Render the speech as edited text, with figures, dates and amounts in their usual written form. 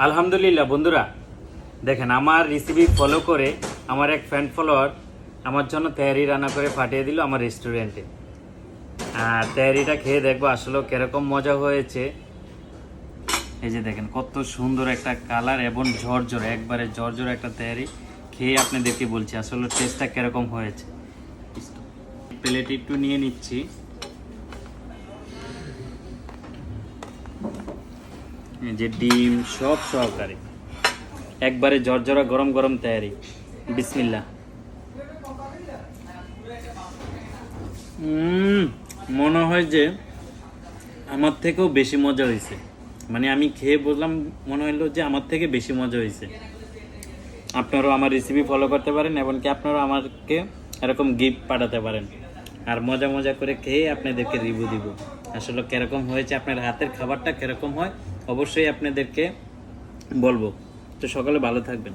আলহামদুলিল্লাহ বন্ধুরা, দেখেন আমার রেসিপি ফলো করে আমার এক ফ্যান ফলোয়ার আমার জন্য তেহারি রান্না করে পাঠিয়ে দিল আমার রেস্টুরেন্টে। আর তেহারিটা খেয়ে দেখবো আসলে কিরকম মজা হয়েছে। এই যে দেখেন কত সুন্দর একটা কালার এবং ঝরঝরে, একবারে ঝরঝরে একটা তেহারি। খেয়ে আপনাদেরকে বলছি আসলে টেস্টটা কিরকম হয়েছে। প্লেট একটু নিয়ে নিচ্ছি। এই যে ডিম সব সহকারে একবারে ঝরঝরা গরম গরম তেহারি। বিসমিল্লাহ। মনে হয় যে আমার থেকেও বেশি মজা হয়েছে, মানে আমি খেয়ে বললাম মনে হলো যে আমার থেকে বেশি মজা হয়েছে। আপনারাও আমার রেসিপি ফলো করতে পারেন, এমনকি আপনারাও আমাকে এরকম গিফট পাঠাতে পারেন। আর মজা মজা করে খেয়ে আপনাদেরকে রিভিউ দিব আসলে কীরকম হয়েছে, আপনার হাতের খাবারটা কীরকম হয় অবশ্যই আপনাদেরকে বলবো। তো সকলে ভালো থাকবেন।